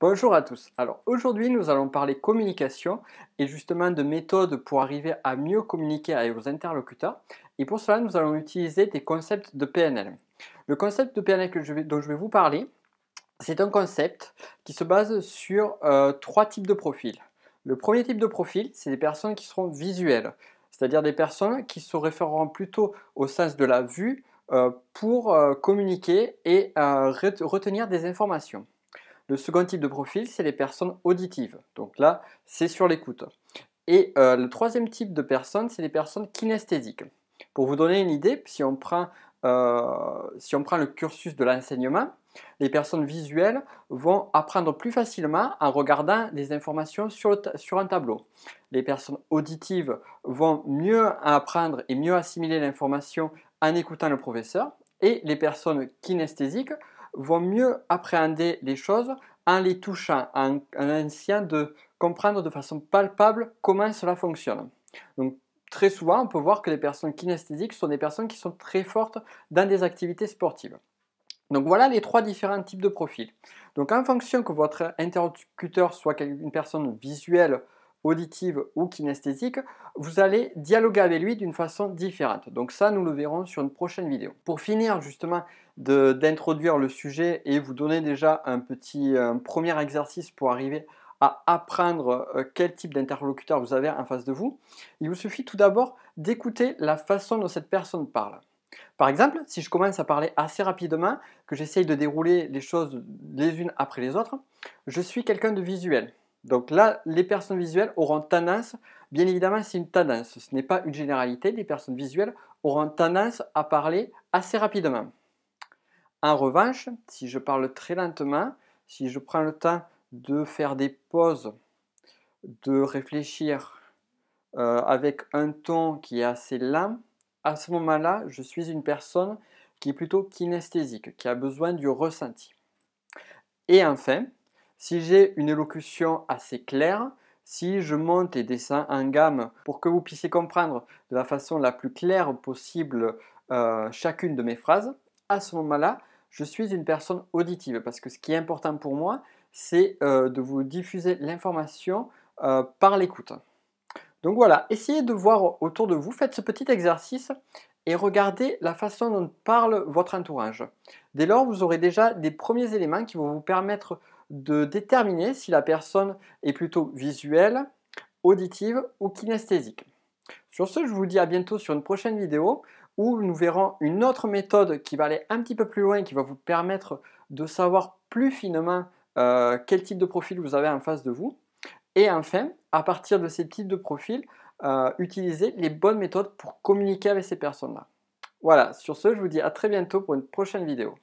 Bonjour à tous. Alors aujourd'hui, nous allons parler communication et justement de méthodes pour arriver à mieux communiquer avec vos interlocuteurs. Et pour cela, nous allons utiliser des concepts de PNL. Le concept de PNL dont je vais vous parler, c'est un concept qui se base sur trois types de profils. Le premier type de profil, c'est des personnes qui seront visuelles, c'est-à-dire des personnes qui se référeront plutôt au sens de la vue pour communiquer et retenir des informations. Le second type de profil, c'est les personnes auditives. Donc là, c'est sur l'écoute. Et le troisième type de personnes, c'est les personnes kinesthésiques. Pour vous donner une idée, si on prend le cursus de l'enseignement, les personnes visuelles vont apprendre plus facilement en regardant des informations sur un tableau. Les personnes auditives vont mieux apprendre et mieux assimiler l'information en écoutant le professeur. Et les personnes kinesthésiques vont mieux appréhender les choses en les touchant, en essayant de comprendre de façon palpable comment cela fonctionne. Donc, très souvent, on peut voir que les personnes kinesthésiques sont des personnes qui sont très fortes dans des activités sportives. Donc voilà les trois différents types de profils. Donc en fonction que votre interlocuteur soit une personne visuelle, auditive ou kinesthésique, vous allez dialoguer avec lui d'une façon différente. Donc ça, nous le verrons sur une prochaine vidéo. Pour finir justement d'introduire le sujet et vous donner déjà un premier exercice pour arriver à apprendre quel type d'interlocuteur vous avez en face de vous, il vous suffit tout d'abord d'écouter la façon dont cette personne parle. Par exemple, si je commence à parler assez rapidement, que j'essaye de dérouler les choses les unes après les autres, je suis quelqu'un de visuel. Donc là, les personnes visuelles auront tendance, bien évidemment c'est une tendance, ce n'est pas une généralité, les personnes visuelles auront tendance à parler assez rapidement. En revanche, si je parle très lentement, si je prends le temps de faire des pauses, de réfléchir avec un ton qui est assez lent, à ce moment-là, je suis une personne qui est plutôt kinesthésique, qui a besoin du ressenti. Et enfin, si j'ai une élocution assez claire, si je monte et descends en gamme pour que vous puissiez comprendre de la façon la plus claire possible chacune de mes phrases, à ce moment-là, je suis une personne auditive parce que ce qui est important pour moi, c'est de vous diffuser l'information par l'écoute. Donc voilà, essayez de voir autour de vous, faites ce petit exercice et regardez la façon dont parle votre entourage. Dès lors, vous aurez déjà des premiers éléments qui vont vous permettre de déterminer si la personne est plutôt visuelle, auditive ou kinesthésique. Sur ce, je vous dis à bientôt sur une prochaine vidéo où nous verrons une autre méthode qui va aller un petit peu plus loin, qui va vous permettre de savoir plus finement quel type de profil vous avez en face de vous. Et enfin, à partir de ces types de profils, utilisez les bonnes méthodes pour communiquer avec ces personnes-là. Voilà, sur ce, je vous dis à très bientôt pour une prochaine vidéo.